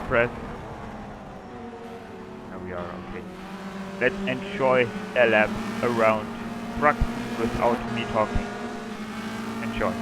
press. Now we are okay. Let's enjoy a lap around Truxton without me talking. Enjoy.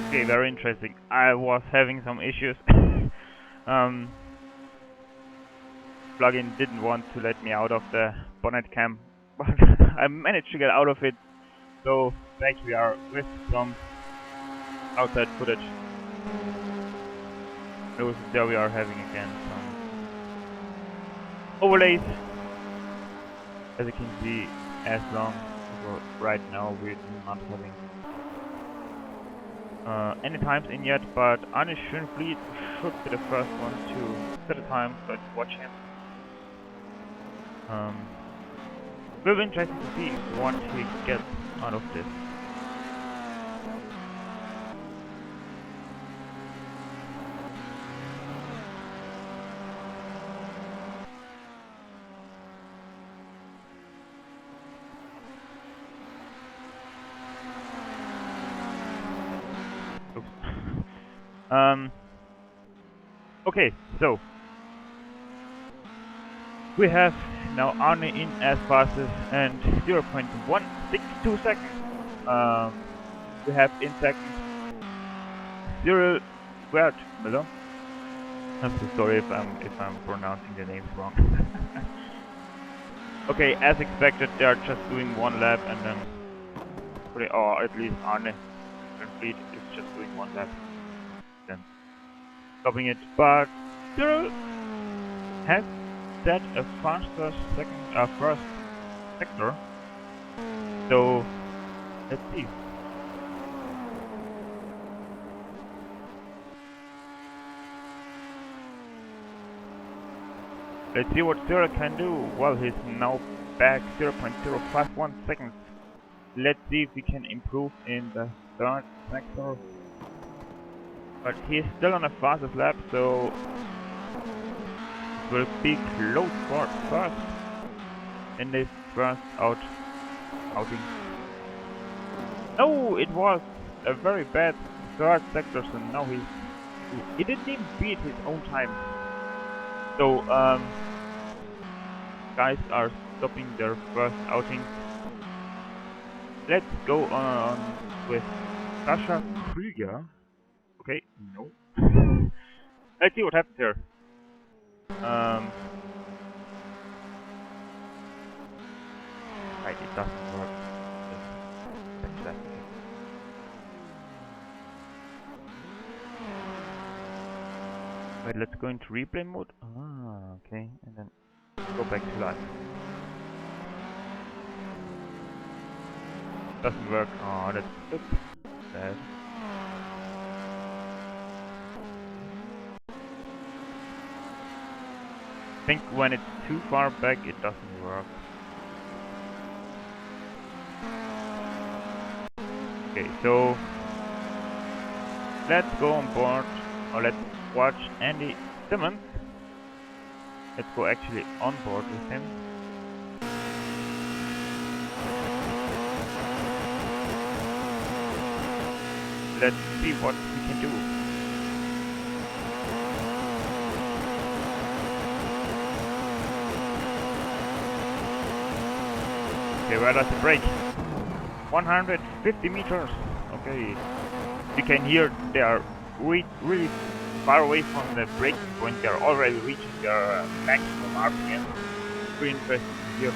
Okay, very interesting. I was having some issues. Plugin didn't want to let me out of the bonnet cam, but I managed to get out of it. So back we are with some outside footage. There we are having again some overlays. As you can see, as long as right now we're not having any times in yet, but Arne Schönfleet should be the first one to set a time, so let's watch him. Will be interesting to see what he gets out of this. Okay, so we have now Arne in as fastest and 0.162 seconds. We have in second Cyril Wertmüller. I'm so sorry if I'm pronouncing the names wrong. Okay, as expected, they are just doing one lap and then, or at least Arne Fleet is just doing one lap, then stopping it. But Cyril has set a faster first sector. So let's see. Let's see what Cyril can do. Well, he's now back 0.051 seconds. Let's see if we can improve in the third sector. But he's still on the fastest lap, so it will be close for first in this first outing. No, it was a very bad third sector, so now he didn't even beat his own time. So guys are stopping their first outing. Let's go on with Sascha Krüger. Okay, no. Let's see what happens here. Right, it doesn't work. That's that. Wait, let's go into replay mode. Ah, okay, and then go back to live. Doesn't work. Oh, that's sad. I think when it's too far back, it doesn't work. Okay, so let's go on board, or let's watch Andy Simmons. Let's go actually on board with him. Let's see what we can do. Okay, where does it break? 150 meters. Okay. You can hear they are really far away from the breaking point. They are already reaching their maximum RPM. Pretty interesting to hear.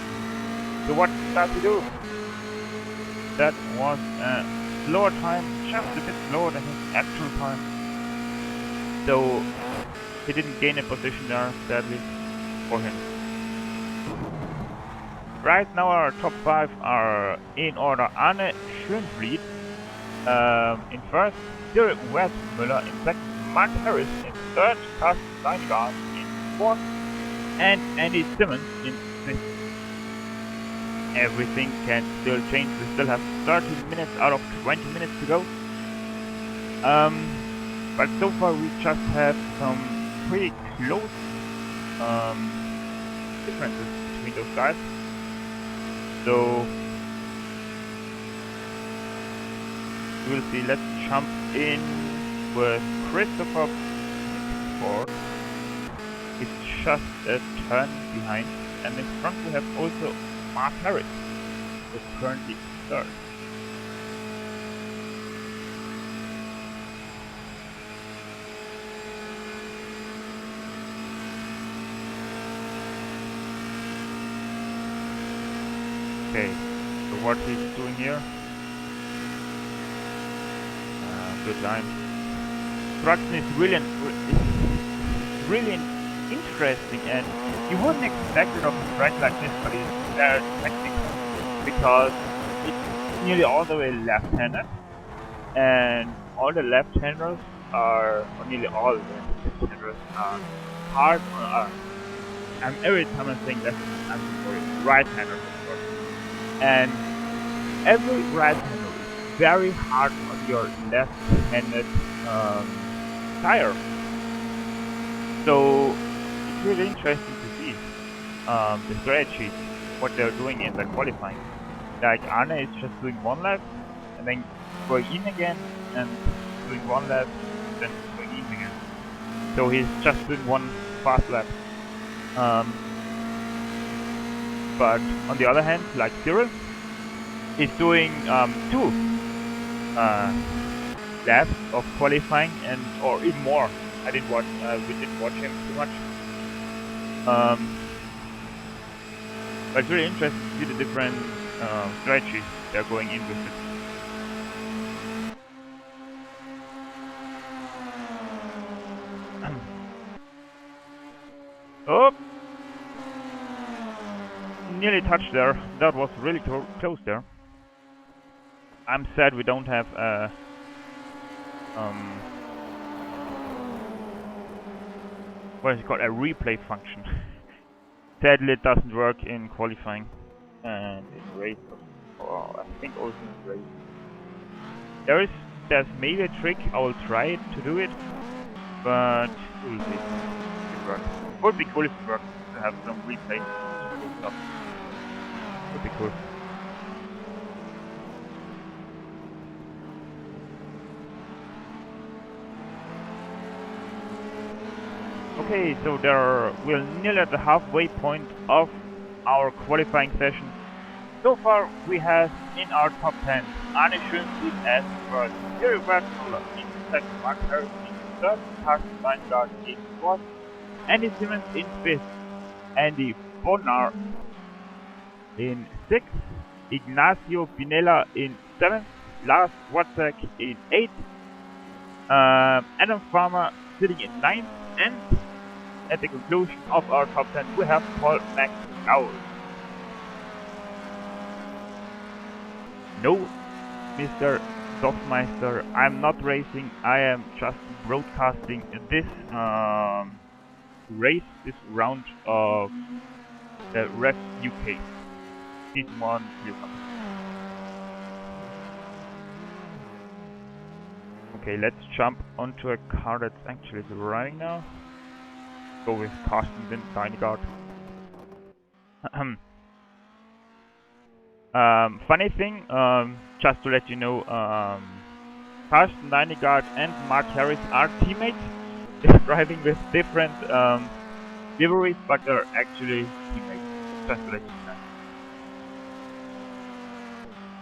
So what does he do? That was a slower time, just a bit slower than his actual time. So he didn't gain a position there, sadly, for him. Right now our top 5 are in order: Arne Schönfried in first, Dirk Westmüller in second, Mark Harris in third, Carsten Steingart in fourth, and Andy Simmons in fifth. Everything can still change. We still have 30 minutes out of 20 minutes to go. But so far we just have some pretty close differences between those guys. So we'll see. Let's jump in with Christopher Ford. It's just a turn behind, and in front we have also Mark Harris, who is currently third. Okay, so what he's doing here? Good line. Truxton is really interesting, and you wouldn't expect it on a track like this, but it's very technical because it's nearly all the way left-handed, and all the left-handers are, or nearly all the left-handers are hard on. And every time I'm saying left, I'm sorry, right-handers, of course. And every right-hander is very hard on your left-handed tire. So it's really interesting to see the strategy, what they're doing in the qualifying. Like Arne is just doing one lap and then going in again and doing one lap and then going in again. So he's just doing one fast lap. But on the other hand, like Cyril, he's doing 2 laps of qualifying, and or even more. I didn't watch. We didn't watch him too much. But it's really interesting to see the different strategies they're going in with it. Oh! Nearly touched there. That was really close there. I'm sad we don't have what is it called? A replay function. Sadly, it doesn't work in qualifying and in race, or I think also in race. There's maybe a trick. I will try to do it, but we'll see if it works. It would be cool if it worked to have some replay stuff. Would be cool. Okay, so we're nearly at the halfway point of our qualifying session. So far, we have in our top 10 Arne Schönfried as first, Dirk Westmüller in second, Mark Harris in third, Carsten Steingart in fourth, Andy Simmons in fifth, Andy Bonar in sixth, Ignacio Pinella in seventh, Lars Wozak in eighth, Adam Farmer sitting in ninth, and at the conclusion of our top 10 we have Paul McGowan. No, Mr. Softmeister, I'm not racing, I am just broadcasting this race, this round of the REVS UK Season 1 Clio. Okay, let's jump onto a car that's actually driving now. Go with Carsten and Dynegard. Funny thing, just to let you know, Carsten Dynegard and Mark Harris are teammates. They're driving with different liveries, but they're actually teammates. Just to let you know.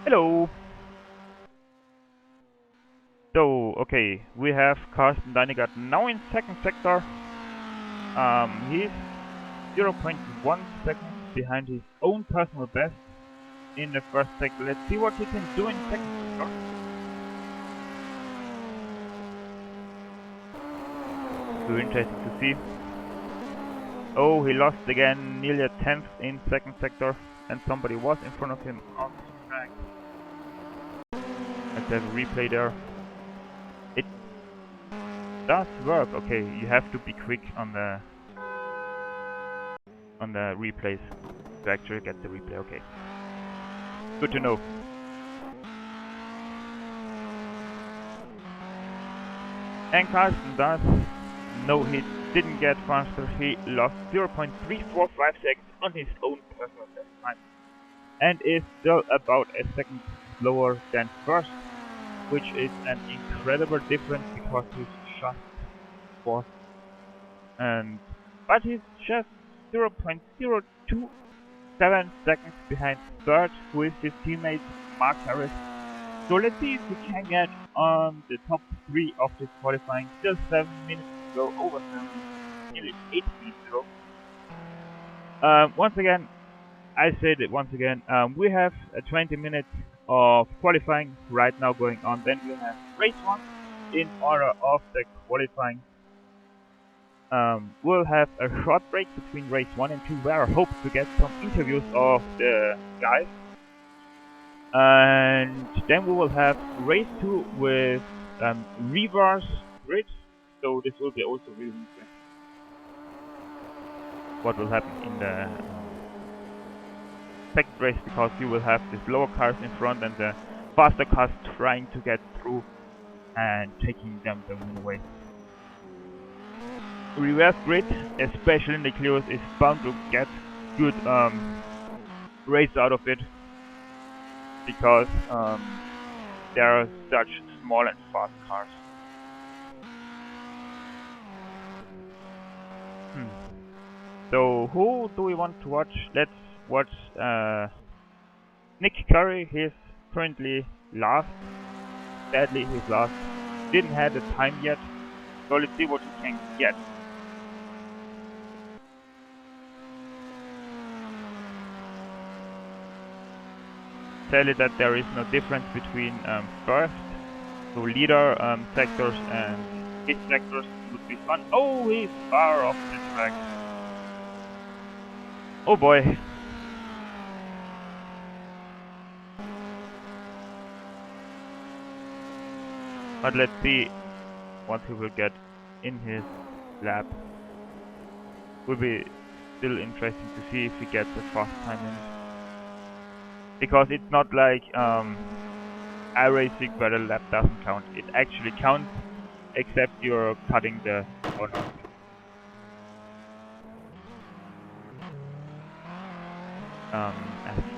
Hello! So, okay, we have Carsten Dynegard now in second sector. He's 0.1 seconds behind his own personal best in the first sector. Let's see what he can do in second sector. So interesting to see. Oh, he lost again, nearly a 10th in second sector, and somebody was in front of him on the track. Let's have a replay there. It does work. Okay, you have to be quick on the replays to actually get the replay. Okay, good to know. And Carsten does. No, he didn't get faster. He lost 0.345 seconds on his own personal best time, and is still about a second slower than first, which is an incredible difference because he's just fourth. But he's just 0.027 seconds behind third, who is his teammate Mark Harris. So let's see if we can get on the top 3 of this qualifying. Still 7 minutes to go, over 7 minutes, nearly 8 minutes to go. Once again, I said it once again, we have 20 minutes of qualifying right now going on. Then we have race 1 in order of the qualifying. We'll have a short break between race 1 and 2 where I hope to get some interviews of the guys. And then we will have race 2 with reverse grid. So this will be also really interesting. What will happen in the second race, because you will have the slower cars in front and the faster cars trying to get through and taking them the win away. Reverse grid, especially in the Clios, is bound to get good race out of it, because there are such small and fast cars. So who do we want to watch? Let's watch Nick Curry. He's currently last. Sadly, he's last. Didn't have the time yet. So let's see what he can get. Tell you that there is no difference between first, so leader sectors and his sectors would be fun. Oh, he's far off the track. Oh boy. But let's see what he will get in his lap. Will be still interesting to see if he gets a fast time in. Because it's not like iRacing where the lap doesn't count. It actually counts, except you're cutting the corner. I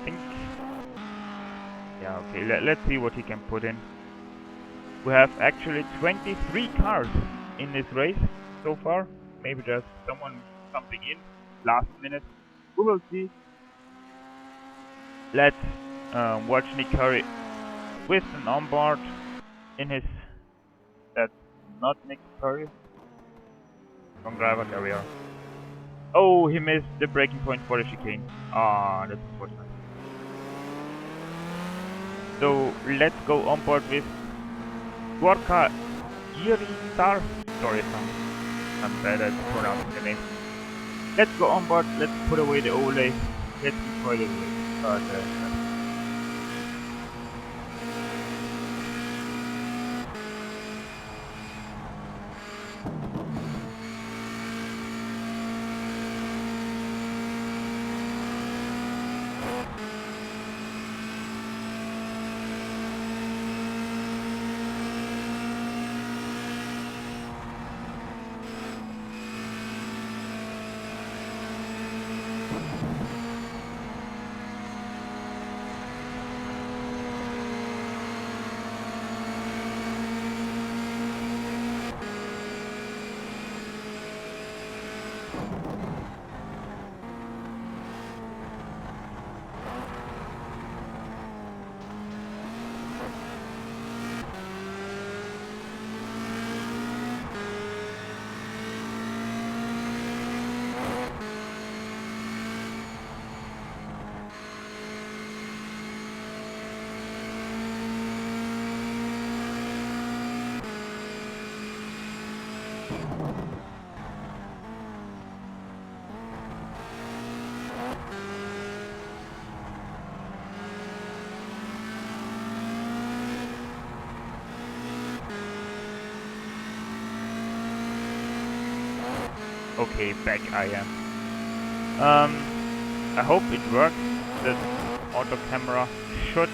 think... yeah, okay, let's see what he can put in. We have actually 23 cars in this race so far. Maybe there's someone jumping in last minute. We will see. Let's watch Nick Curry with an onboard in his... that's not Nick Curry. Wrong driver, there we are. Oh, he missed the braking point for the chicane. Ah, that's unfortunate. So let's go onboard with Gorka Giridar. Sorry if I'm bad at pronouncing the name. Let's go onboard, let's put away the overlay, let's enjoy the race. Okay, back I am. I hope it works. This auto camera should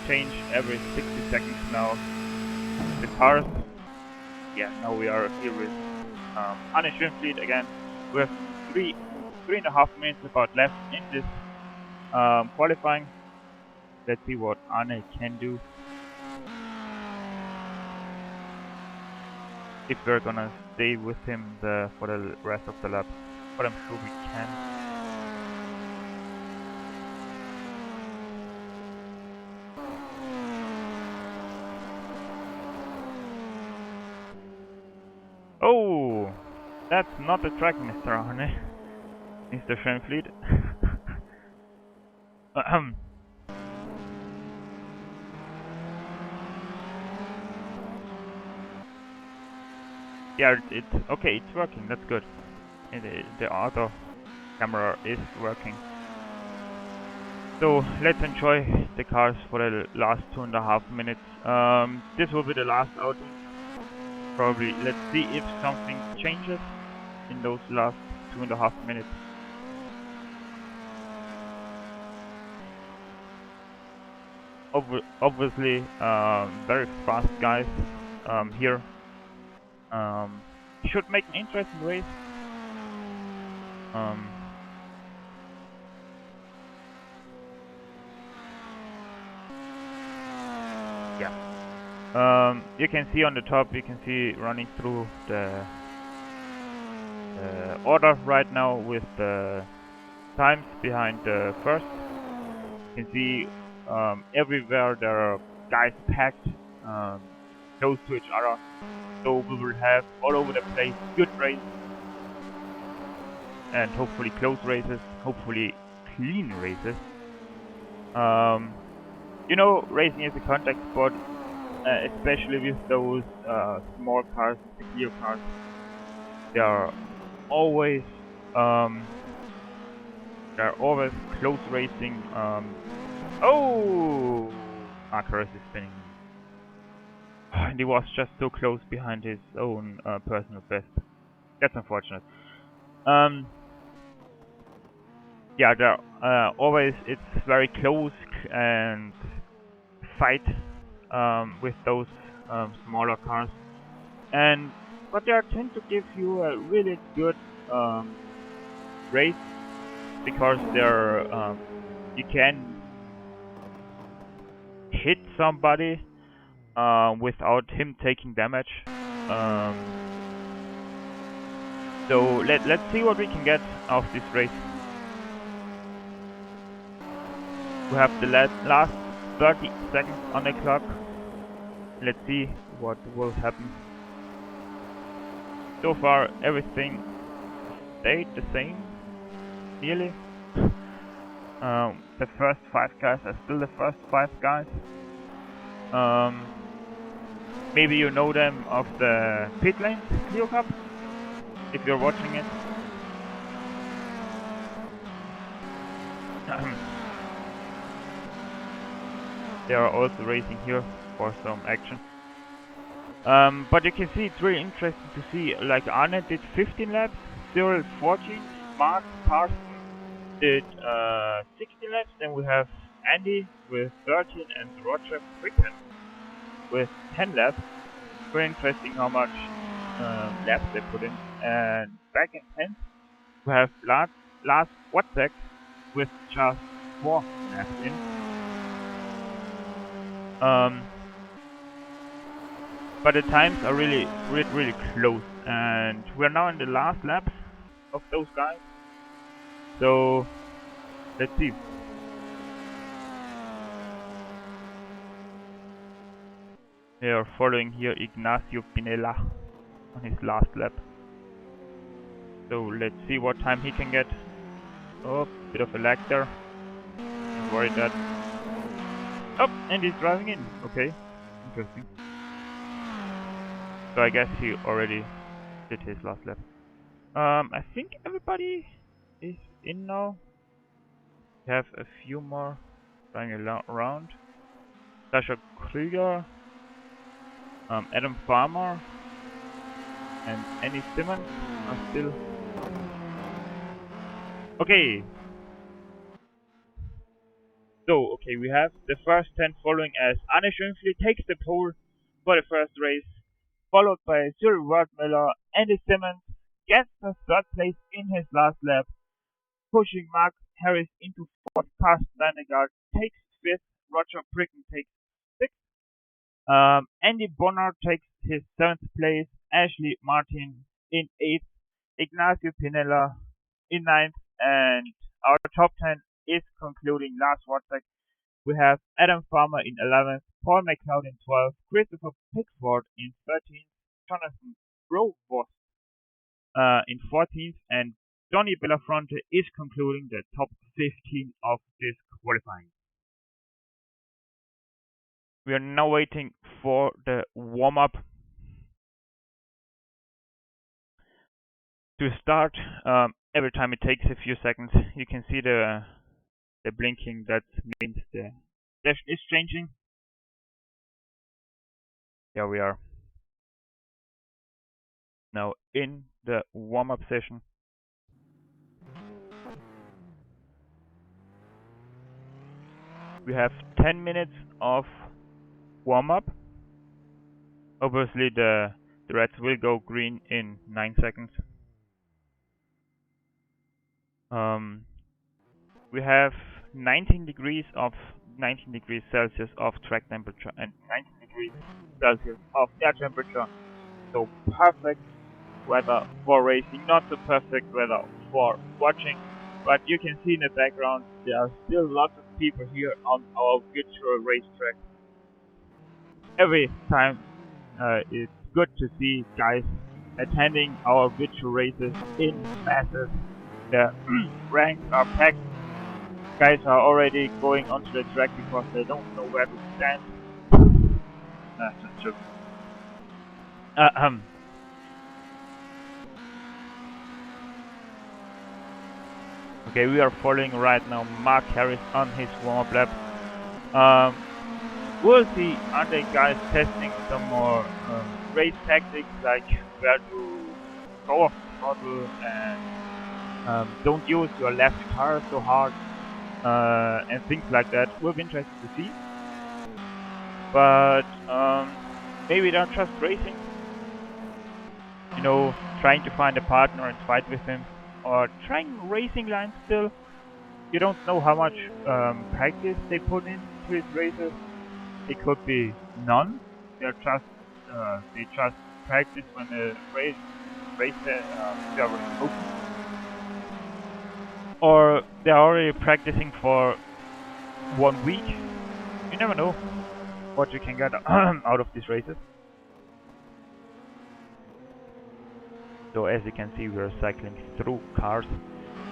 change every 60 seconds now. The cars. Yeah, now we are here with Anne Schwimmfleet again. We have three and a half minutes about left in this qualifying. Let's see what Anne can do. If we're gonna stay with him for the rest of the lap, but I'm sure we can. Oh, that's not the track, Mr. Arne. Mr. Schwimmfleet. Yeah, it's okay. It's working. That's good. And the auto camera is working. So let's enjoy the cars for the last 2.5 minutes. This will be the last outing. Probably. Let's see if something changes in those last 2.5 minutes. Obviously, very fast guys here. Should make an interesting race. Yeah. You can see on the top, you can see running through the order right now with the times behind the first. You can see everywhere there are guys packed close to each other. So we will have all over the place good races and hopefully close races, hopefully clean races. You know, racing is a contact sport, especially with those small cars, the Clio cars. They are always close racing. Oh, Marcus is spinning. And he was just so close behind his own personal best. That's unfortunate. Yeah, there always it's very close and fight with those smaller cars, but they tend to give you a really good race because they're you can hit somebody without him taking damage. So let's see what we can get out of this race. We have the last 30 seconds on the clock. Let's see what will happen. So far everything stayed the same, nearly. The first 5 guys are still the first 5 guys. Maybe you know them of the pit lanes Clio Cup, if you're watching it. They are also racing here for some action. But you can see it's really interesting to see, like Arne did 15 laps, Cyril 14, Mark Carson did 16 laps, then we have Andy with 13 and Roger Quicken with 10 laps. Very interesting how much laps they put in. And back in 10th we have Lars Watzek with just 4 laps in. But the times are really close, and we're now in the last laps of those guys. So let's see. We are following here Ignacio Pinella on his last lap. So let's see what time he can get. Oh, bit of a lag there. Don't worry that. Oh, and he's driving in. Okay, interesting. So I guess he already Did his last lap. I think everybody is in now. We have a few more running around. Sasha Krieger, Adam Farmer, and Annie Simmons are still. Okay. So, okay, we have the first 10 following as Arne Schönfli takes the pole for the first race, followed by Cyril Wertmüller. Andy Simmons gets the third place in his last lap, pushing Mark Harris into fourth. Carsten Leinegaard takes fifth. Roger Pricken takes sixth. Andy Bonner takes his seventh place. Ashley Martin in eighth. Ignacio Pinella in ninth. And our top 10 is concluding Lars Wozniak. We have Adam Farmer in 11th, Paul McLeod in 12th, Christopher Pickford in 13th, Jonathan Provost in 14th, and Johnny Bellafronte is concluding the top 15 of this qualifying. We are now waiting for the warm-up to start. Every time it takes a few seconds, you can see the blinking. That means the session is changing. Here we are now in the warm-up session. We have 10 minutes of warm-up. Obviously the reds will go green in 9 seconds. We have 19 degrees Celsius of track temperature and 19 degrees Celsius of air temperature. So perfect weather for racing, not so perfect weather for watching. But you can see in the background there are still lots of people here on our virtual racetrack. Every time it's good to see guys attending our virtual races in masses. The ranks are packed. Guys are already going onto the track because they don't know where to stand. Just joking. Okay, we are following right now Mark Harris on his warm-up lap. We'll see other guys testing some more race tactics, like where to go off the throttle and don't use your left tire so hard, and things like that. We'll be interested to see. But maybe they're just racing, you know, trying to find a partner and fight with him, or trying racing lines still. You don't know how much practice they put into his races. It could be none. They just practice when the race they are open, or they're already practicing for 1 week. You never know what you can get out of these races. So as you can see, we are cycling through cars.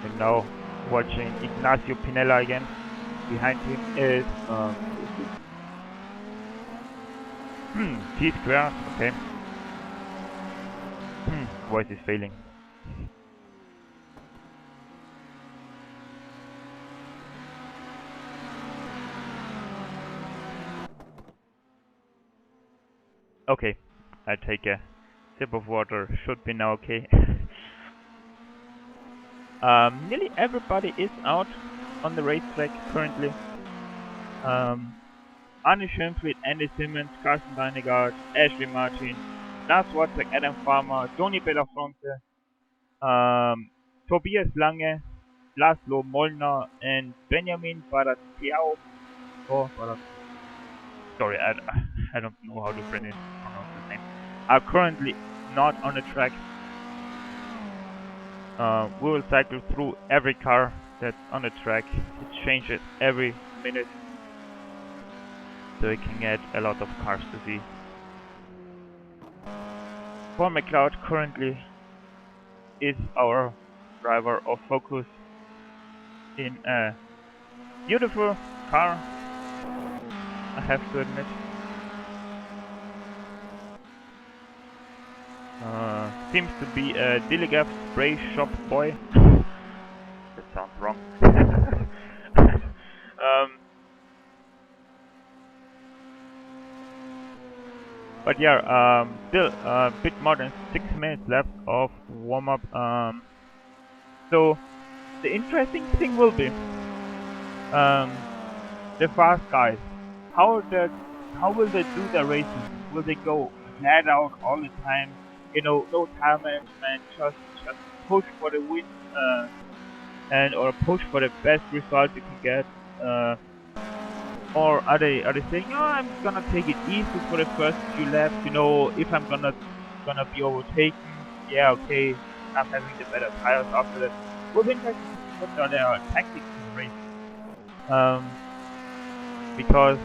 And now watching Ignacio Pinella again. Behind him is T-Square, okay. Voice is failing. Okay, I'll take a sip of water, should be now okay. Nearly everybody is out on the racetrack currently. Arne Schönfried, Andy Simmons, Carsten Leinegaard, Ashley Martin, Lars Wozniak, Adam Farmer, Tony Bellafronte, Tobias Lange, Laszlo Molnar, and Benjamin Barateau. Sorry, I don't know how to pronounce his name. Are currently not on the track. We will cycle through every car that's on the track. It changes every minute, so we can get a lot of cars to see. Paul McLeod currently is our driver of focus in a beautiful car, I have to admit. seems to be a Dilligaff spray shop boy. That sounds wrong. But yeah, still a bit more than 6 minutes left of warm-up. So the interesting thing will be the fast guys. How will they do their races? Will they go flat out all the time? You know, no time management, just push for the win, or push for the best result you can get. Or are they saying, oh, I'm gonna take it easy for the first few laps? You know, if I'm gonna be overtaken, yeah, okay, I'm having the better tires after that. Will be interesting to see what are their tactics in the race. Because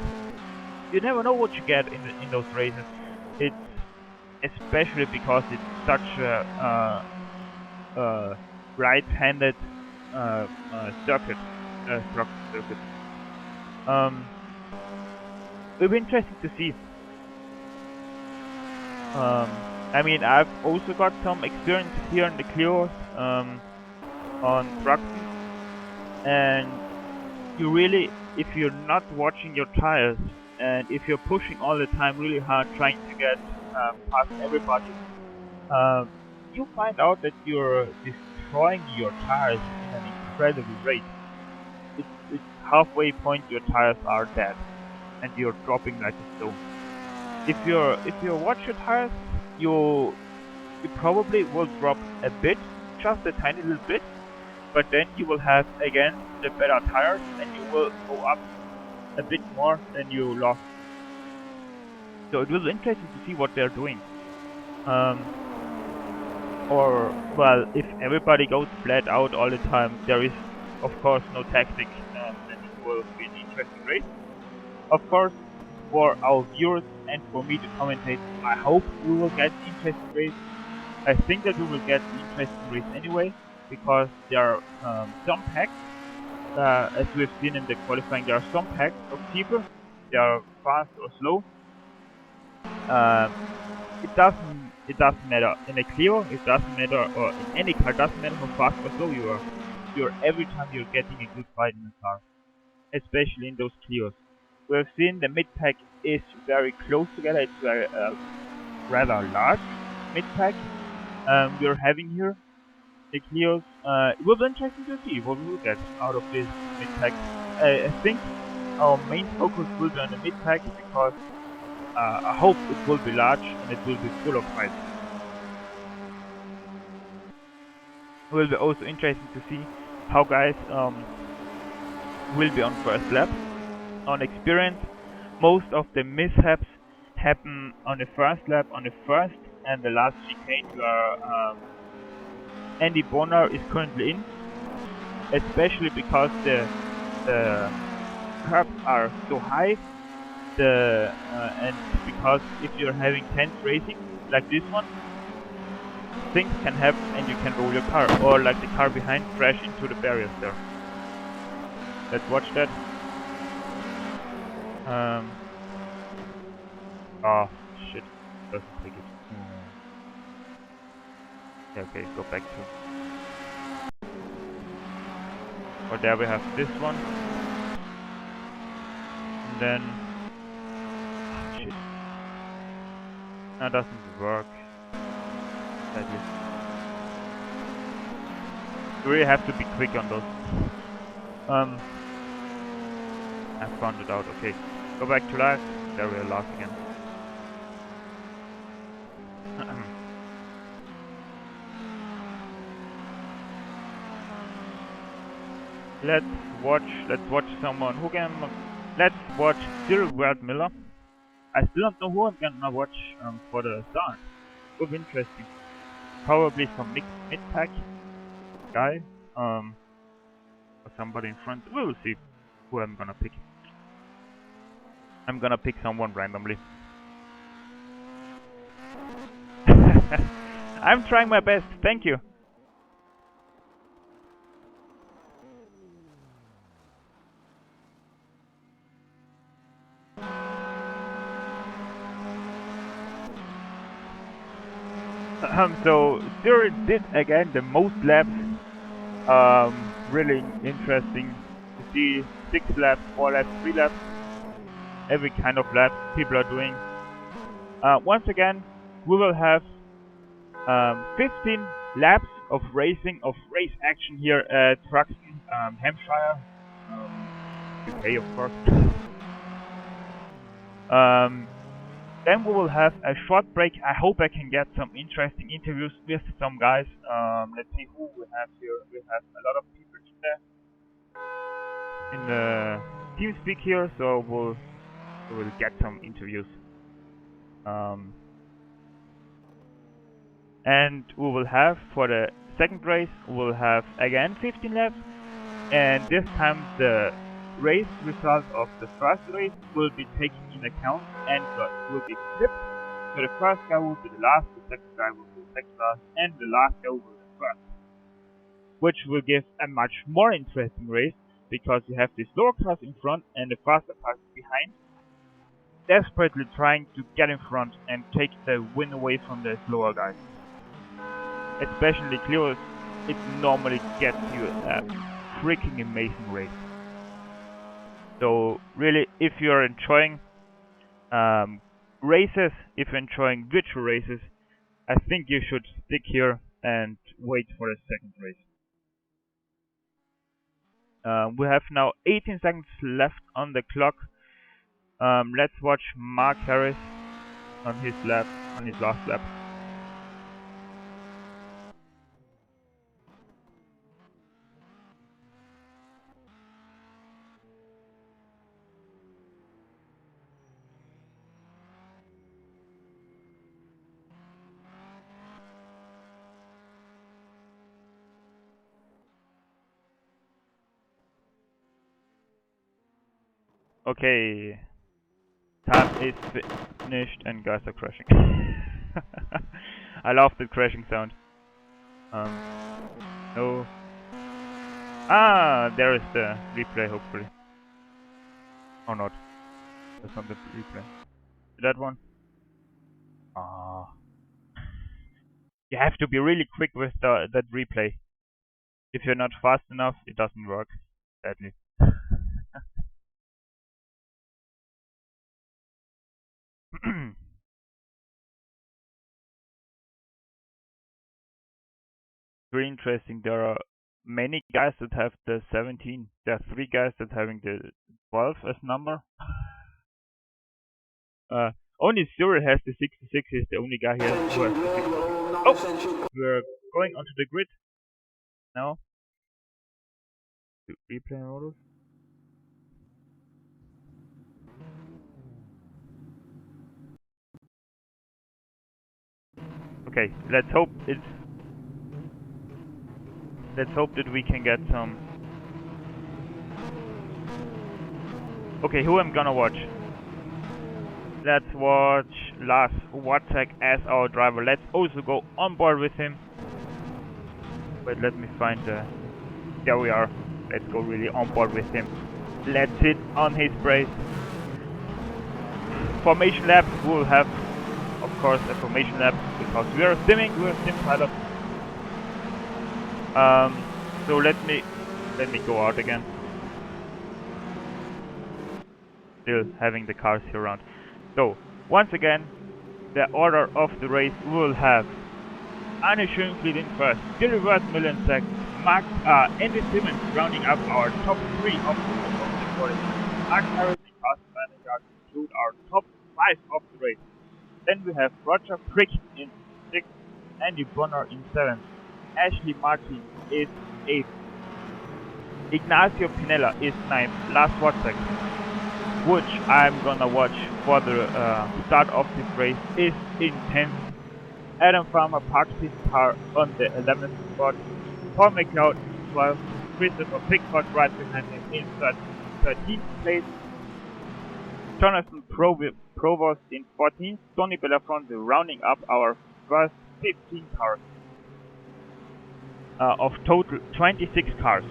you never know what you get in those races. It's especially because it's such a right-handed circuit, Truxton circuit. It'll be interesting to see. I mean, I've also got some experience here in the Clio on Truxton, and you really, if you're not watching your tires and if you're pushing all the time really hard trying to get past everybody, you find out that you're destroying your tires in an incredible rate. It's halfway point your tires are dead and you're dropping like a stone. If you watch your tires, you probably will drop a bit, just a tiny little bit, but then you will have again the better tires and you will go up a bit more than you lost. So it will be interesting to see what they're doing. Or, well, if everybody goes flat out all the time, there is of course no tactic, then it will be an interesting race. Of course, for our viewers and for me to commentate, I hope we will get an interesting race. I think that we will get an interesting race anyway, because there are some packs, as we've seen in the qualifying, there are some packs of people, they are fast or slow. It doesn't matter. In a Clio, it doesn't matter, or in any car, it doesn't matter how fast or slow you are. Every time you're getting a good fight in the car, especially in those Clios. We have seen the mid pack is very close together. It's very rather large mid pack we're having here. The Clios. It will be interesting to see what we will get out of this mid pack. I think our main focus will be on the mid pack because I hope it will be large and it will be full of fights. It will be also interesting to see how guys will be on first lap. On experience, most of the mishaps happen on the first lap, on the first and the last chicane where Andy Bonner is currently in, especially because the curbs are so high, and because if you're having tense racing like this one, things can happen and you can roll your car, or like the car behind crash into the barriers there. Let's watch that. Oh shit, doesn't take it. Yeah, okay, go back to. Or there we have this one. And then. Oh, shit. That doesn't work. That is. You really have to be quick on those. I found it out. Okay, go back to live. There we are last again. Let's watch someone who can. Let's watch Cyril Miller. I still don't know who I'm gonna watch for the start. Will be interesting. Probably some mid-pack guy, or somebody in front. We will see who I'm gonna pick. I'm gonna pick someone randomly. I'm trying my best. Thank you. So Zero did again the most laps. Really interesting to see 6 laps, 4 laps, 3 laps, every kind of lap people are doing. Once again, we will have 15 laps of racing, of race action here at Truxton, Hampshire, UK of course. Then we will have a short break. I hope I can get some interesting interviews with some guys. Let's see who we have here. We have a lot of people in the TeamSpeak here, so we will get some interviews. And we will have, for the second race, we will have again 15 laps, and this time the race result of the first race will be taken in account and will be flipped. So the first guy will be the last, the second guy will be the second last, and the last guy will be the first. Which will give a much more interesting race, because you have the slower cars in front and the faster cars behind, desperately trying to get in front and take the win away from the slower guys. Especially Clio, it normally gets you a freaking amazing race. So really, if you're enjoying races, if you're enjoying virtual races, I think you should stick here and wait for the second race. We have now 18 seconds left on the clock. Let's watch Mark Harris on his lap, on his last lap. Okay, time is finished and guys are crashing. I love the crashing sound. No. Ah, there is the replay, hopefully. Or not. That's not the replay. That one? Ah. You have to be really quick with that replay. If you're not fast enough, it doesn't work. Sadly. Very interesting. There are many guys that have the 17. There are 3 guys that having the 12 as number. Only Zero has the 66. He's the only guy here who has the 66. Oh, we're going onto the grid now. Replay modus. Okay, let's hope that we can get some. Okay, who I'm gonna watch? Let's watch Lars Watzek as our driver. Let's also go on board with him. Wait, let me find the. There we are. Let's go really on board with him. Let's sit on his brace. Formation lap. We'll have, of course, a formation lap because we are simming. We're sim pilot. So let me go out again. Still having the cars here around. So once again, the order of the race will have Arne Schönfried in first, the reverse Miller in second, Andy Simmons rounding up our top 3 of the race. Mark Harris and Carsten Vandergaard conclude our top 5 of the race. Then we have Roger Prick in 6th, Andy Bonner in 7th, Ashley Martin is 8th, Ignacio Pinella is 9th, Lars Watzek, which I'm gonna watch for the start of this race, is in 10th. Adam Farmer parks his car on the 11th spot. Paul McLeod in 12th. Christopher Pickford right behind him in 13th place. Jonathan Provost in 14th. Tony Belafonte rounding up our first 15 cars. Of total 26 cars.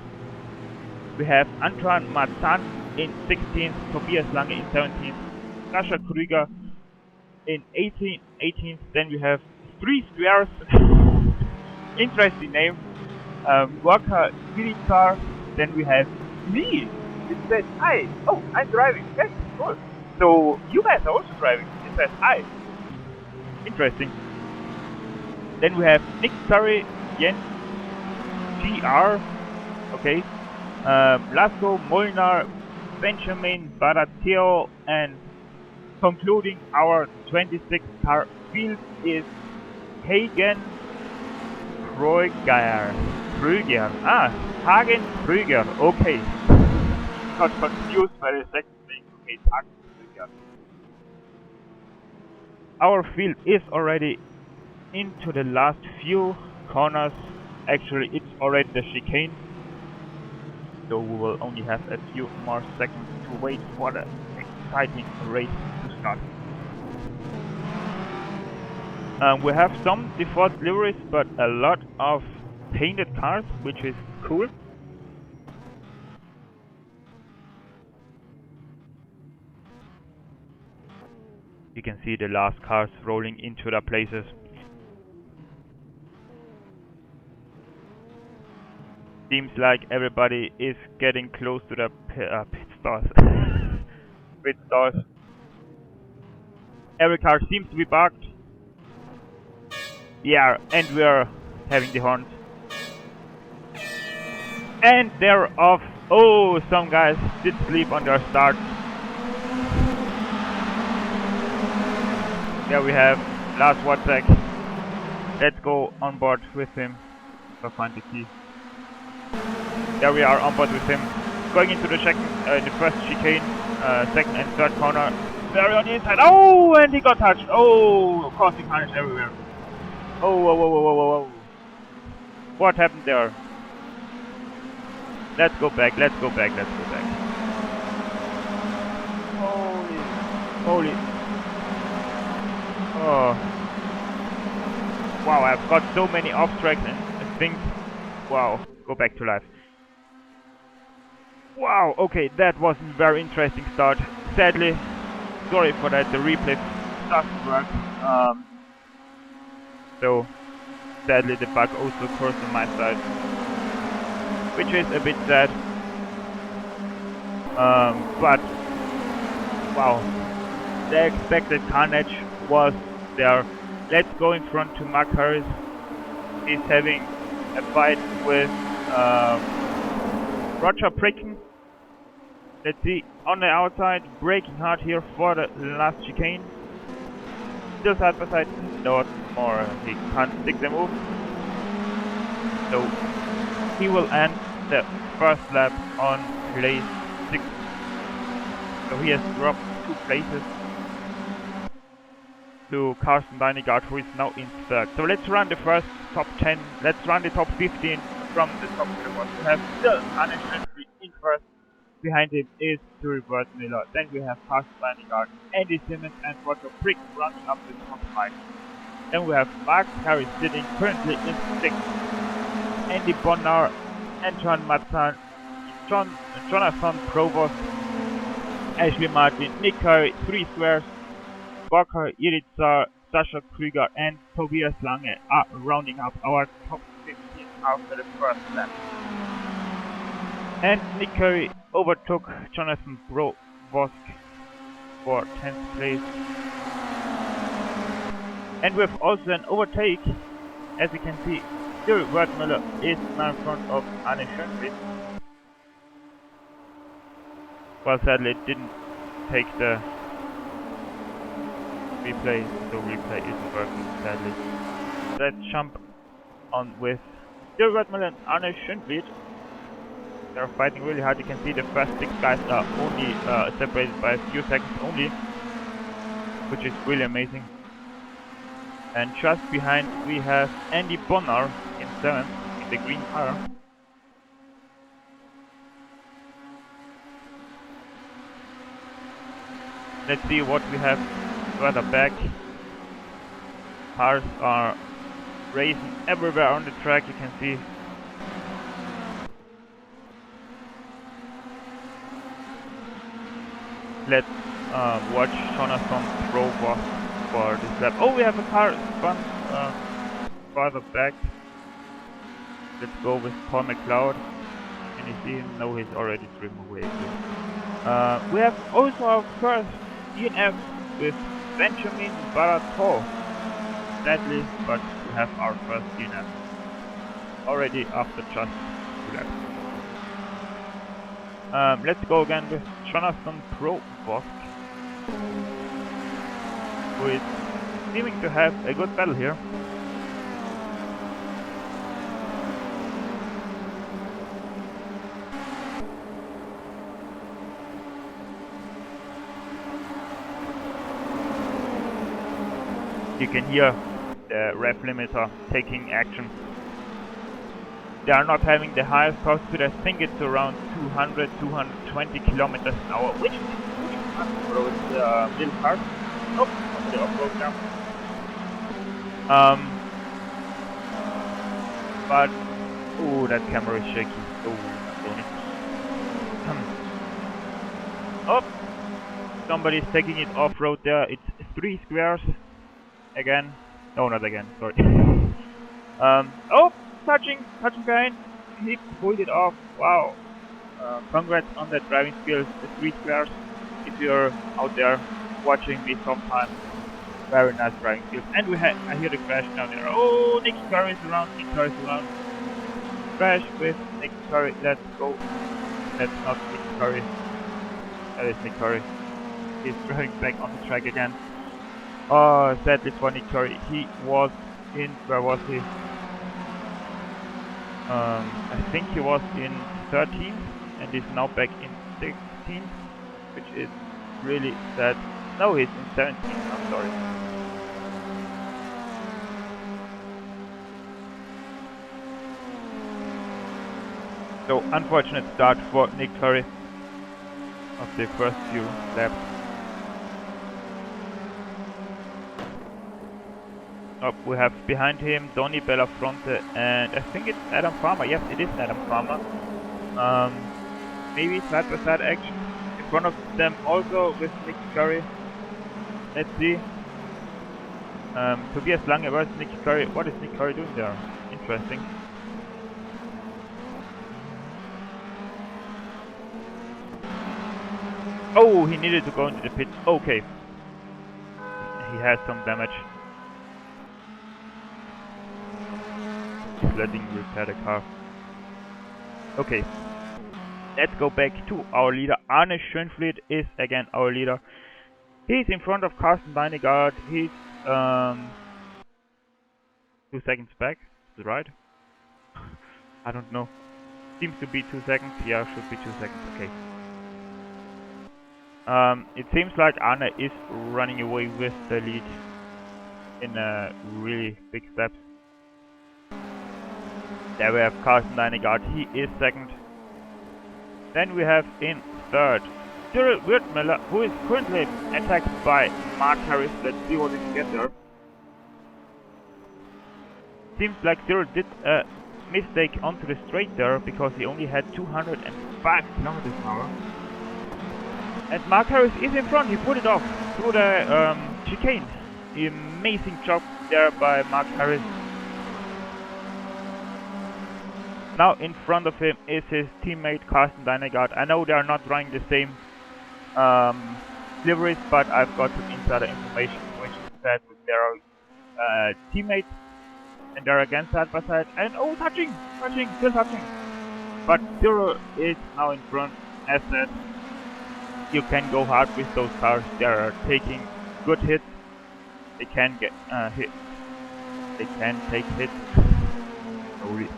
We have Antoine Marzan in 16th, Tobias Lange in 17th, Sascha Krüger in 18th, then we have 3 squares. Interesting name. Walker car. Then we have me. It says hi. Oh, I'm driving. Yes, cool. So you guys are also driving. It says hi. Interesting. Then we have Nick, Curry, Jens, GR. Okay. Lasco, Molnar, Benjamin, Barateo, and concluding our 26 car field is Hagen Krüger. Hagen Krüger. Okay. Got confused by the second thing. Okay, Hagen Krüger. Our field is already into the last few corners. Actually, it's already the chicane. So we will only have a few more seconds to wait for the exciting race to start. We have some default liveries, but a lot of painted cars, which is cool. You can see the last cars rolling into their places. Seems like everybody is getting close to the pit stars. Pit stars. Every car seems to be parked. Yeah, and we are having the horns. And they're off. Oh, some guys did sleep on their start. There we have Lars Wozak. Let's go on board with him. I'll find the key. There we are on board with him. Going into the the first chicane, second and third corner. Very on the inside. Oh, and he got touched. Oh, causing carnage everywhere. Oh, whoa, whoa, whoa, whoa, whoa. What happened there? Let's go back, let's go back, let's go back. Holy. Oh. Wow, I've got so many off tracks and things. Wow, go back to life. Wow, okay, that was a very interesting start. Sadly, sorry for that, the replay doesn't work. So, sadly the bug also occurs on my side, which is a bit sad. But, wow, the expected carnage was there. Let's go in front to Mark Harris. He's having a fight with Roger Pricken. Let's see, on the outside, braking hard here for the last chicane. Still side by side, no more, he can't stick the move. So, he will end the first lap on place 6. So he has dropped 2 places to Carsten Deinegaard, who is now in 3rd. So let's run the first top 10, let's run the top 15 from the top to the bottom. We have still Anne in 1st. Behind him is Stuart Miller. Then we have Carsten Deinegaard, Andy Simmons and Roger Prick running up the top 5. Then we have Mark Harris sitting currently in 6th. Andy Bonnar, Anton Matzan, Jonathan Provost, Ashley Martin, Nick Curry, 3 squares, Walker Iritza, Sascha Krüger and Tobias Lange are rounding up our top 15 after the first lap. And Nick Curry overtook Jonathan Provost for 10th place. And with also an overtake, as you can see, Stuart Wertmüller is now in front of Arne Schönqvist. Well, sadly it didn't take the replay, so replay isn't working, sadly. Let's jump on with Stuart Wertmüller and Arne Schönqvist. They're fighting really hard. You can see the first 6 guys are only separated by a few seconds only, which is really amazing. And just behind we have Andy Bonnar in 7th in the green car. Let's see what we have further back. Cars are racing everywhere on the track, you can see. Let's watch Jonathan Provost for this lap. Oh, we have a car spun farther back. Let's go with Paul McLeod. Can you see him? No, he's already trimmed away. We have also our first DNF with Benjamin Barato. Sadly, but we have our first DNF already after just 2 laps. Let's go again with Jonathan Provost, who is seeming to have a good battle here. You can hear the rev limiter taking action. They are not having the highest top speed. I think it's around 200, 220 kilometers an hour, which is pretty fast for a little car. Nope, not the off-road now. But oh, that camera is shaky. Oh, somebody's taking it off-road there. It's 3 squares. Again. No, not again, sorry. Oh, touching behind. He pulled it off. Wow. Congrats on that driving skills, the 3 squares. If you're out there watching me sometime, very nice driving skills. And I hear the crash down there. Oh, Nick Curry is around. Crash with Nick Curry. Let's go. That's not Nick Curry. That is Nick Curry. He's driving back on the track again. Oh, sadly for Nick Curry. He was in, where was he? I think he was in 13th and is now back in 16th, which is really sad. No, he's in 17th, I'm sorry. So, unfortunate start for Nick Curry of the first few laps. Up, we have behind him Donny Bellafronte and I think it's Adam Farmer. Yes, it is Adam Farmer. Maybe side-by-side action in front of them also with Nick Curry. Let's see. Tobias Lange versus Nick Curry. What is Nick Curry doing there? Interesting. Oh, he needed to go into the pit. Okay. He has some damage. Letting repair the car. Okay, let's go back to our leader. Arne Schönfried is again our leader. He's in front of Carsten Deinegaard. He's 2 seconds back. Is it right? I don't know. Seems to be 2 seconds. Yeah, should be 2 seconds. Okay. It seems like Arne is running away with the lead in a really big steps. There we have Carsten Deinegaard, he is second. Then we have in third Cyril Wirtmüller, who is currently attacked by Mark Harris. Let's see what we can get there. Seems like Cyril did a mistake onto the straight there because he only had 205 kilometers an hour. And Mark Harris is in front, he put it off through the chicane. Amazing job there by Mark Harris. Now in front of him is his teammate Carsten Deinegaard. I know they are not running the same liveries, but I've got some insider information which said that they are teammates and they're again side by side. And oh, touching, still touching. But Cyril is now in front. As said, you can go hard with those cars. They are taking good hits. They can get hit. They can take hits. Slowly.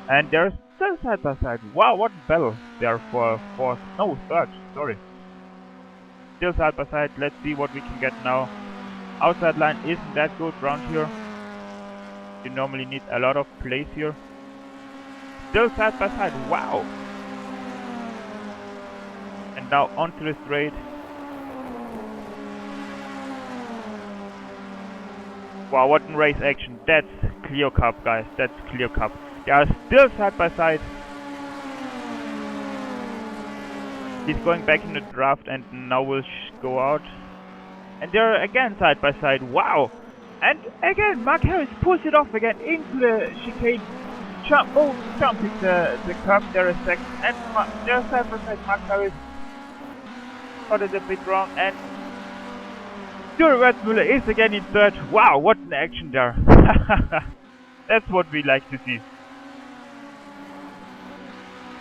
And they're still side by side. Wow, what a battle there for fourth. No, third, sorry. Still side by side. Let's see what we can get now. Outside line isn't that good round here. You normally need a lot of place here. Still side by side. Wow. And now onto the straight. Wow, what a race action. That's Clio Cup, guys. That's Clio Cup. They are still side by side. He's going back in the draft and now will go out. And they're again side by side. Wow! And again, Mark Harris pulls it off again into the chicane. Jumping the curb there a second. And there's side by side, Mark Harris got it a bit wrong. And Red Müller is again in third. Wow, what an action there. That's what we like to see.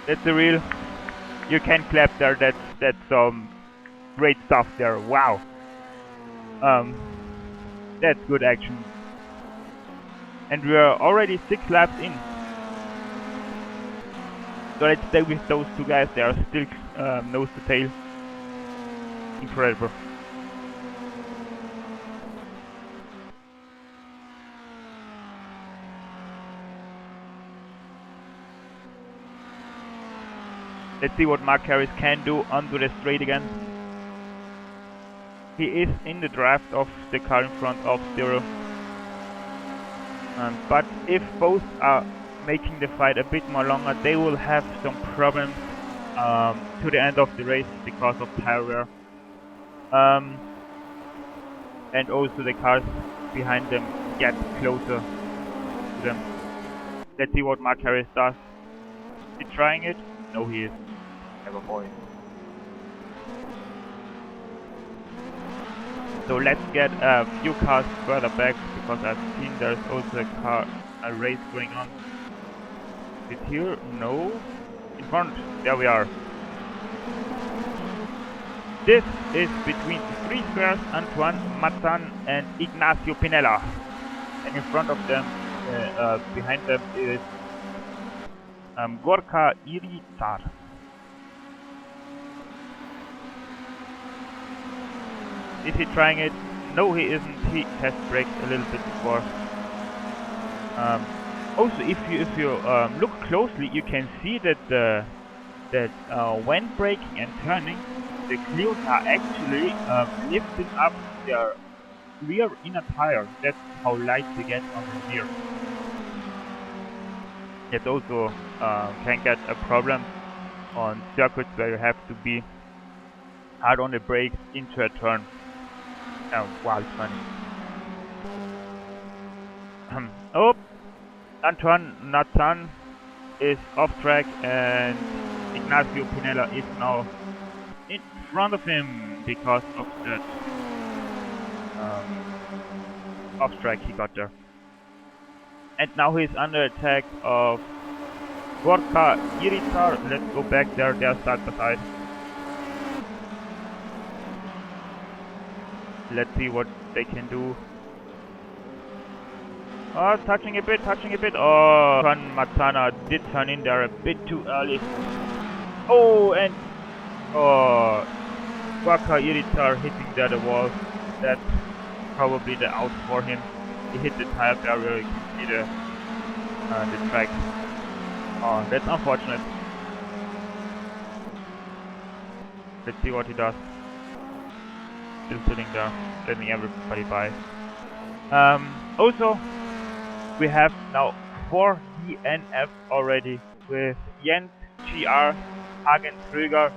That's the real. You can clap there. That's some great stuff there. Wow. That's good action. And we are already 6 laps in. So let's stay with those two guys. They are still nose to tail. Incredible. Let's see what Mark Harris can do onto the straight again. He is in the draft of the car in front of Zero. But if both are making the fight a bit more longer, they will have some problems to the end of the race because of tire wear. And also the cars behind them get closer to them. Let's see what Mark Harris does. Is he trying it? No, he is. Never mind. So let's get a few cars further back, because I've seen there's also a race going on. Is it here? No. In front. There we are. This is between 3 squares, Antoine Mazzan and Ignacio Pinella. And in front of them, behind them is Gorka Iritar. Is he trying it? No, he isn't. He has braked a little bit before. Also, if you look closely, you can see that when braking and turning, the Clios are actually lifting up their rear inner tire. That's how light they get on the rear. That also can get a problem on circuits where you have to be hard on the brakes into a turn. Wow, it's funny. Oh, Antoine Nathan is off track and Ignacio Pinella is now in front of him because of that off track he got there. And now he's under attack of Gorka Iritar. Let's go back there, they're side by side. Let's see what they can do. Oh, touching a bit. Oh, Mazzana did turn in there a bit too early. Oh, and Gorka Iritar hitting there the wall. That's probably the out for him. He hit the tire barrier. You can see the track. Oh, that's unfortunate. Let's see what he does. Still sitting there, letting everybody by. Also, we have now 4 DNF already with Jens, GR, Hagen Krüger,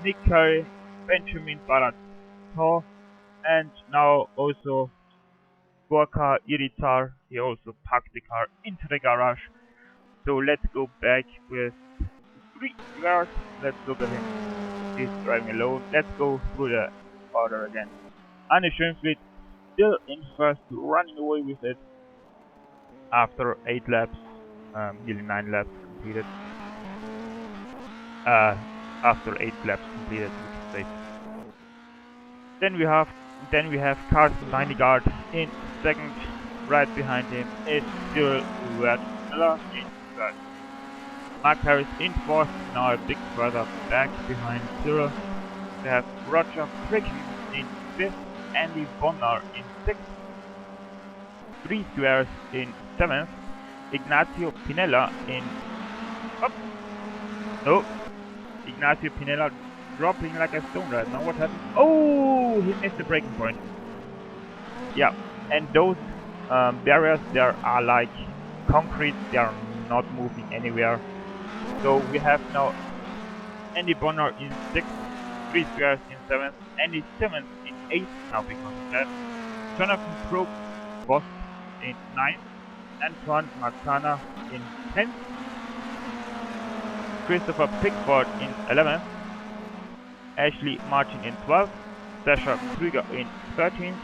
Nick Curry, Benjamin Barato, and now also Gorka Iritar. He also parked the car into the garage. So let's go back with 3 cars. Let's look at him. He's driving alone. Let's go through the order again. Anne Schönfried still in first, running away with it after 8 laps, nearly 9 laps completed. After 8 laps completed, we can say. Then we have Carsten Leinegard in second. Right behind him is Cyril Red Müller in third. Mark Harris in fourth, now a bit further back behind Cyril. We have Roger Pricken in 5th, Andy Bonner in 6th, 3 squares in 7th, Ignacio Pinella in... Ignacio Pinella dropping like a stone right now. What happened? Oh, he missed the braking point. Yeah, and those barriers there are like concrete, they are not moving anywhere. So we have now Andy Bonner in 6th, 3 squares in 7th, Andy Simmons in 8th now because of that. Jonathan Probst Boss in 9th, Antoine Matana in 10th, Christopher Pickford in 11th, Ashley Martin in 12th, Sasha Krüger in 13th,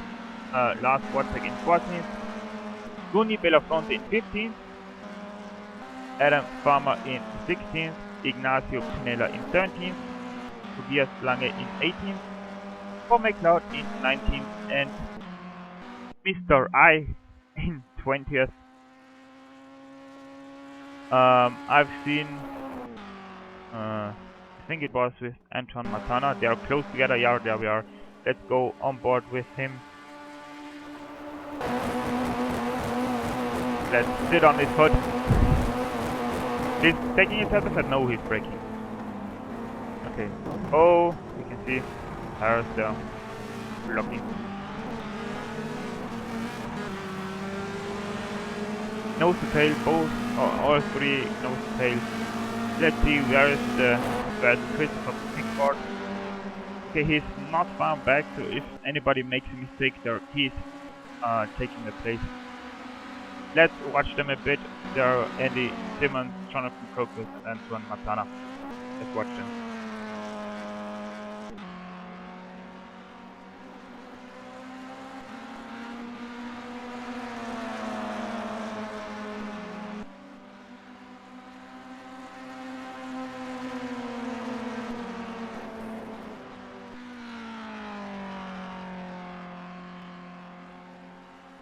Lars Wozek in 14th, Guni Belafonte in 15th, Adam Farmer in 16th, Ignacio Pinella in 17th, Tobias Lange in 18th, Paul McLeod in 19th, and Mr. I in 20th. I've seen, I think it was with Anton Matana. They are close together. Yeah, there we are. Let's go on board with him. Let's sit on his foot. He's taking his helmet, but no, he's braking. Okay. Oh, we can see Harris there blocking. Nose to tail, both or all three nose to tail. Let's see where is the Christopher Pickford. Okay, he's not far back, so if anybody makes a mistake there, he's taking the place. Let's watch them a bit. There are Andy Simmons, Jonathan Crocus, and Antoine Matana. Let's watch them.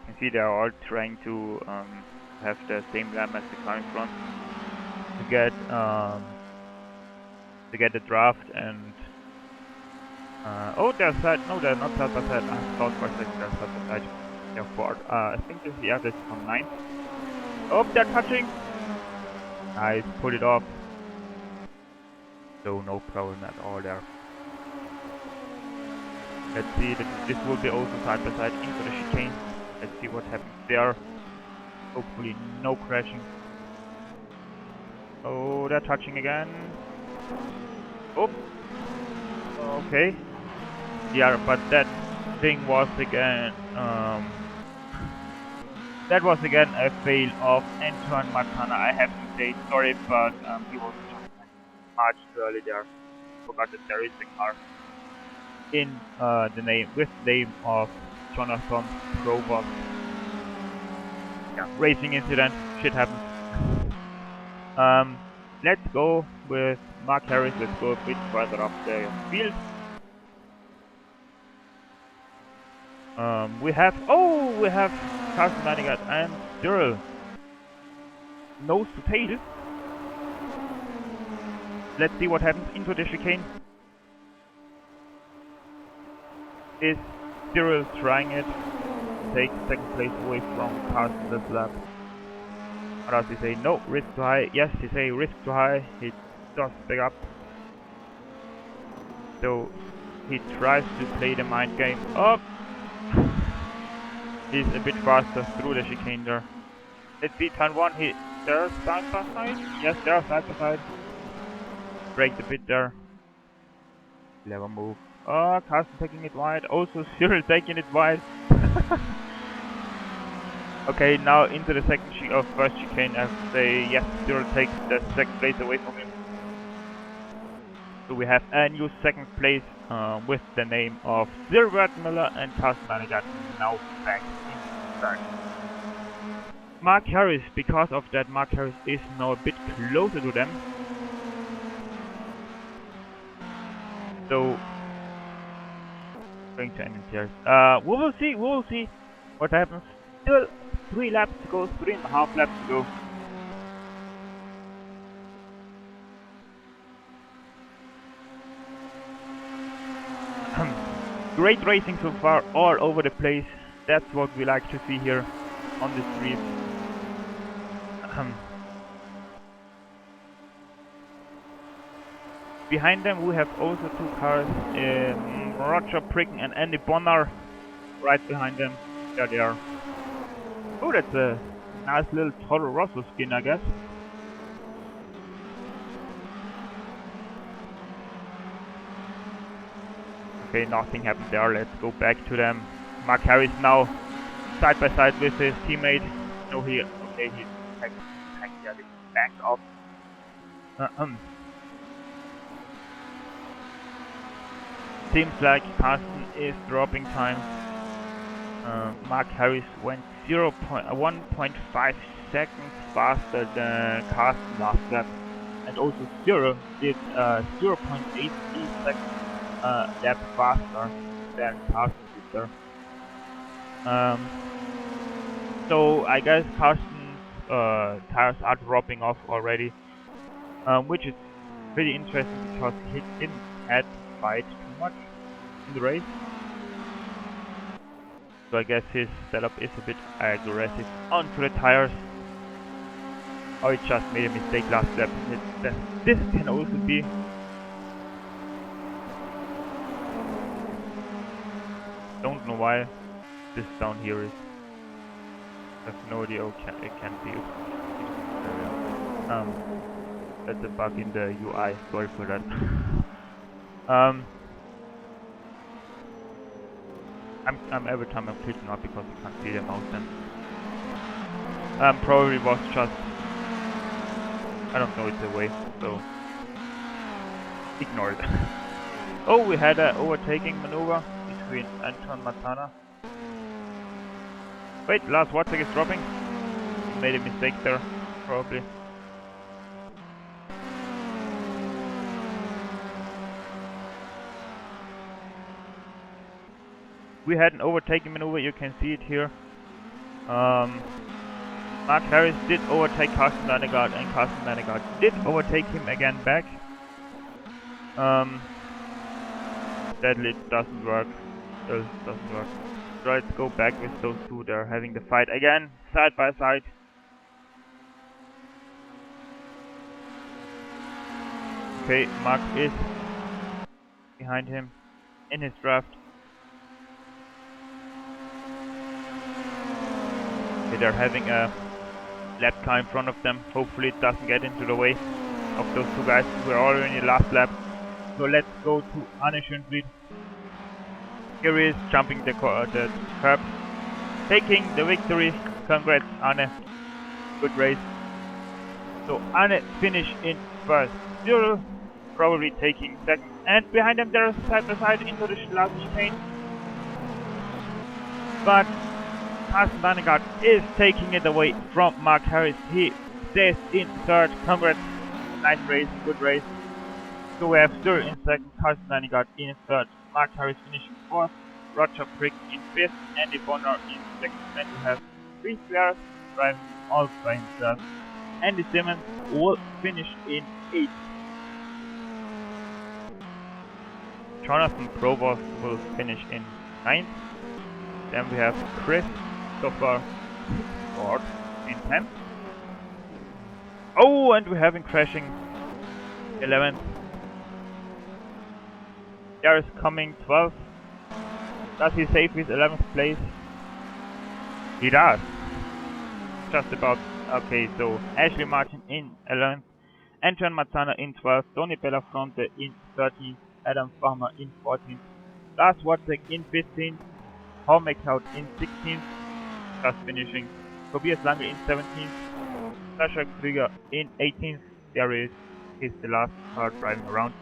You can see they are all trying to have the same lap as the car in front to get the draft. And oh, they're side. No, they're not side by side. I thought for a second they're side by side. They're fourth. I think this is the others on 9th. Oh, they're touching. Nice, pull it off. So no problem at all there. Let's see. This will be also side by side into the chicane. Let's see what happens there. Hopefully no crashing. Oh, they're touching again. Oh. Okay. Yeah, but that thing was again that was again a fail of Antoine Matana. I have to say sorry, but he was much too early there. Forgot that there is a car in the name with the name of Jonathan Probot. Yeah, racing incident, shit happens. Let's go with Mark Harris. Let's go a bit further up the field. We have Carsten Meininger and Cyril. Nose to tail. Let's see what happens into the chicane. Is Cyril trying it? Take second place away from Carsten this lap. Or does he say no, risk too high? Yes, he say risk too high. He does back up. So he tries to play the mind game. Oh! He's a bit faster through the chicane there. Let's see, turn 1, they're side by side? Yes, they're side by side. Braked a bit there. Clever move. Oh, Carsten taking it wide. Also Cyril taking it wide. Okay, now into the first chicane. I have to say yes, Cyril takes the second place away from him. So we have a new second place with the name of Cyril Wertmüller and Carsten Meininger now back in start. Mark Harris, because of that, Mark Harris is now a bit closer to them. So going to end here. We will see what happens. Still 3 laps to go, 3.5 laps to go. Great racing so far, all over the place. That's what we like to see here on the street. Behind them we have also 2 cars, Roger Pricken and Andy Bonner, right behind them. There they are. Oh, that's a nice little Toro Rosso skin, I guess. Okay, nothing happened there. Let's go back to them. Mark Harris now side by side with his teammate. No, he backed off. Seems like Carsten is dropping time. Mark Harris went 1.5 seconds faster than Carsten last lap, and also Cyril did 0.83 seconds lap faster than Carsten did there. So I guess Carsten's tires are dropping off already, which is pretty interesting because he didn't add fight too much in the race. So I guess his setup is a bit aggressive onto the tires. Or he just made a mistake last lap. This can also be. Don't know why this down here is. I have no idea. It can't be. That's a bug in the UI. Sorry for that. I'm every time I'm clicking up because I can't see the mouse then. Probably was just, I don't know, it's a way, so ignore it. Oh, we had an overtaking maneuver between Anton Matana. Wait, Lars Watzek is dropping. He made a mistake there, probably. We had an overtaking maneuver, you can see it here. Mark Harris did overtake Carsten Landegaard, and Carsten Landegaard did overtake him again back. Sadly it doesn't work. So let's go back with those two. They're having the fight again, side by side. Okay, Mark is behind him in his draft. Okay, they're having a lap car in front of them. Hopefully it doesn't get into the way of those two guys who were already in the last lap. So let's go to Arne Schönfried. Here he is jumping the curb, taking the victory. Congrats, Arne. Good race. So Arne finished in first. Cyril probably taking second. And behind them they're side by side into the last chicane. But Carsten Landegaard is taking it away from Mark Harris. He stays in third. Congrats. Nice race, good race. So we have Cyril in second, Carsten Landegaard in third, Mark Harris finishing fourth, Roger Prick in fifth, Andy Bonner in sixth. Then we have three players driving all by himself. Andy Simmons will finish in eighth. Jonathan Provost will finish in ninth. Then we have Chris Stoffer in 10th. Oh, and we're having crashing 11th. There is coming 12th. Does he save his 11th place? He does. Just about. Okay, so Ashley Martin in 11th. Anton Mazzana in 12th. Tony Bellafronte in 13th. Adam Farmer in 14th. Lars Watzek in 15th. Paul McLeod in 16th. Just finishing. Tobias Lange in 17th. Sascha Krieger in 18th. There he is. He's the last car driving around.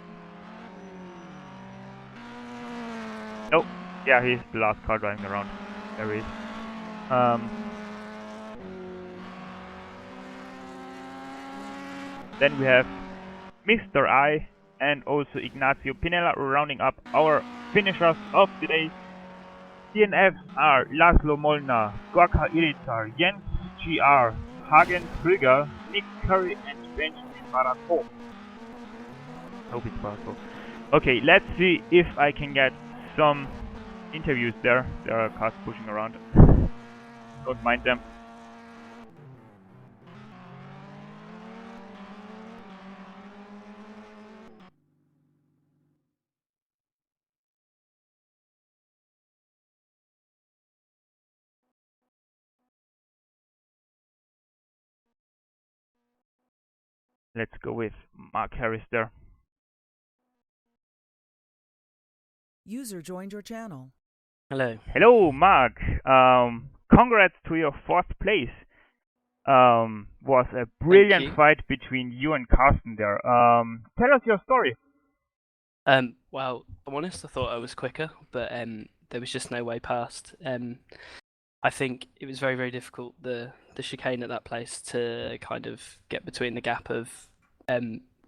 No, yeah, he's the last car driving around. There he is. Then we have Mr. I and also Ignacio Pinella rounding up our finishers of the day. DNFs are Laszlo Molnar, Gorka Ilitar, Jens GR, Hagen Krüger, Nick Curry and Benjamin Barato. Hope it's Barato. Okay, let's see if I can get some interviews there. There are cars pushing around. Don't mind them. Let's go with Mark Harris there. User joined your channel. Hello. Hello, Mark. congrats to your 4th place. Was a brilliant fight between you and Carsten there. Tell us your story. Well, I'm honest, I thought I was quicker, but there was just no way past. I think it was very, very difficult, the chicane at that place, to kind of get between the gap of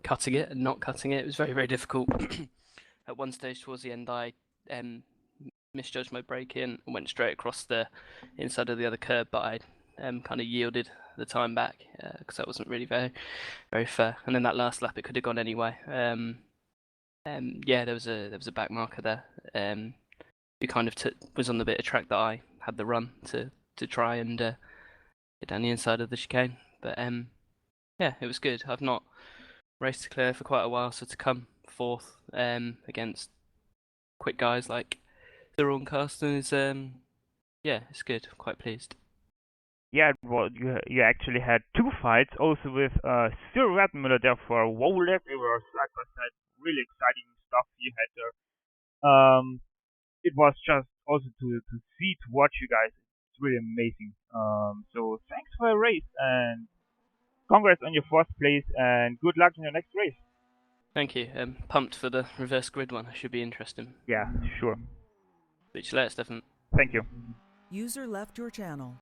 cutting it and not cutting it. It was very, very difficult. At one stage towards the end, I misjudged my braking and went straight across the inside of the other curb, but I kind of yielded the time back because that wasn't really very, very fair. And then that last lap, it could have gone anyway. Yeah, there was a back marker there. Who kind of was on the bit of track that I had the run to try and get down the inside of the chicane. But yeah, it was good. I've not raced to clear for quite a while, so to come 4th against quick guys like Cyril and Carsten is yeah, it's good. I'm quite pleased. Yeah, well, you actually had 2 fights, also with Cyril Rattenmüller there for a whole lap. It was side by side, really exciting stuff you had there. It was just also to see, to watch you guys. It's really amazing. So thanks for the race and congrats on your 4th place and good luck in your next race. Thank you. Pumped for the reverse grid one. It should be interesting. Yeah, sure. Speak to you later, Stefan. Thank you. User left your channel.